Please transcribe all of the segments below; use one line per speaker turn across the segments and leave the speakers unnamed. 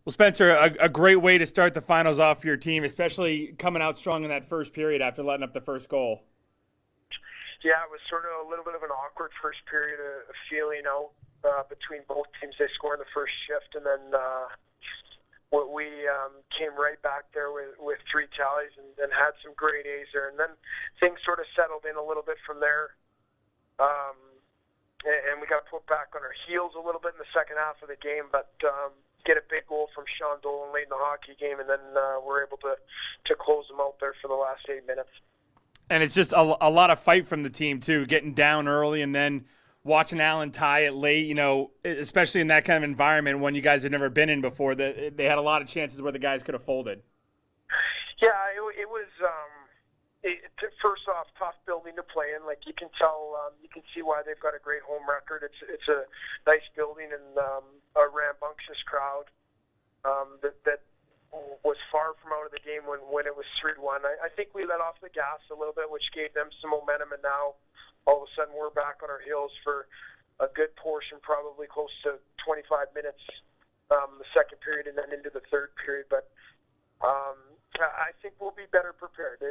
Well, Spencer, a great way to start the finals off for your team, especially coming out strong in that first period after letting up the first goal.
Yeah, it was sort of a little bit of an awkward first period of feeling out between both teams. They scored in the first shift, and then we came right back there with three tallies and had some great A's there. And then things sort of settled in a little bit from there. And we got put back on our heels a little bit in the second half of the game, but get a big goal from Sean Dolan late in the hockey game, and then we're able to close them out there for the last 8 minutes.
And it's just a lot of fight from the team, too, getting down early and then watching Allen tie it late, especially in that kind of environment, one you guys had never been in before. They had a lot of chances where the guys could have folded.
Yeah, it was first off, tough building to play in. Like, you can tell, you can see why they've got a great home record. It's a nice building and a rambunctious crowd that was far from out of the game when it was 3-1. I think we let off the gas a little bit, which gave them some momentum, and now all of a sudden we're back on our heels for a good portion, probably close to 25 minutes the second period and then into the third period. But I think we'll be better prepared.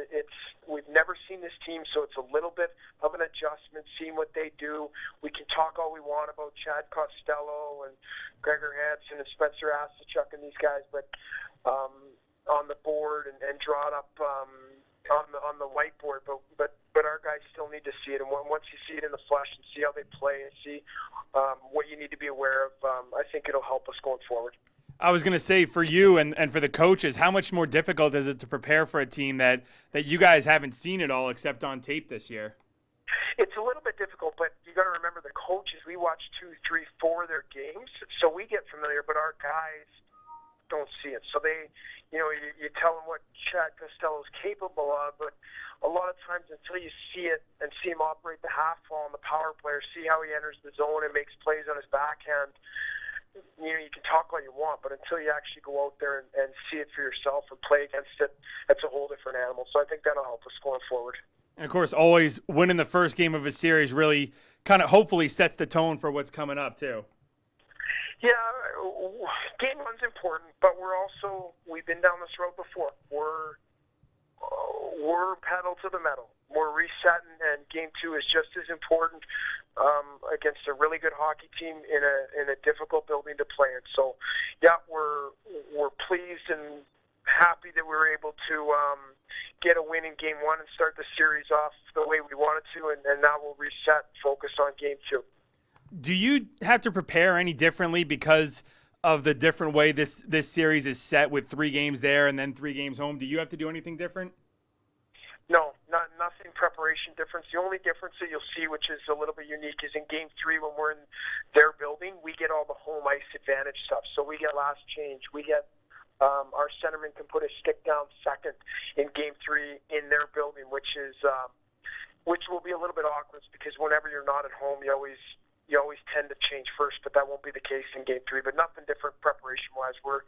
We've never seen this team, so it's a little bit of an adjustment, seeing what they do. We can talk all we want about Chad Costello and Gregor Hansen and Spencer Asachuk and these guys, but on the board and draw it up on the whiteboard, but our guys still need to see it. And once you see it in the flesh and see how they play and see what you need to be aware of, I think it'll help us going forward.
I was going to say, for you and for the coaches, how much more difficult is it to prepare for a team that you guys haven't seen at all except on tape this year?
It's a little bit difficult, but you got to remember the coaches. We watch 2, 3, 4 of their games, so we get familiar, but our guys don't see it. So they, you tell them what Chad Costello is capable of, but a lot of times until you see it and see him operate the half wall on the power play, or see how he enters the zone and makes plays on his backhand, you can talk all you want, but until you actually go out there and see it for yourself and play against it, that's a whole different animal. So I think that'll help us going forward.
And, of course, always winning the first game of a series really kind of hopefully sets the tone for what's coming up, too.
Yeah, game one's important, but we've been down this road before. We're pedal to the metal. We're resetting, and game two is just as important against a really good hockey team in a difficult building to play in. So, yeah, we're pleased and happy that we were able to get a win in game one and start the series off the way we wanted to, and now we'll reset and focus on game two.
Do you have to prepare any differently because of the different way this series is set with 3 games there and then 3 games home? Do you have to do anything different?
No, nothing preparation difference. The only difference that you'll see, which is a little bit unique, is in game 3 when we're in their building, we get all the home ice advantage stuff. So we get last change. We get our centerman can put a stick down second in game 3 in their building, which will be a little bit awkward because whenever you're not at home, you always tend to change first, but that won't be the case in game 3. But nothing different preparation-wise. We're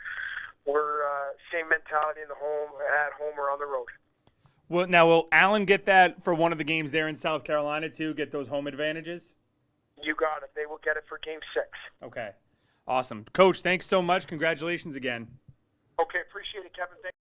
same mentality in the home, at home or on the road.
Well, now, will Allen get that for one of the games there in South Carolina, too, get those home advantages?
You got it. They will get it for game 6.
Okay. Awesome. Coach, thanks so much. Congratulations again.
Okay, appreciate it, Kevin. Thanks.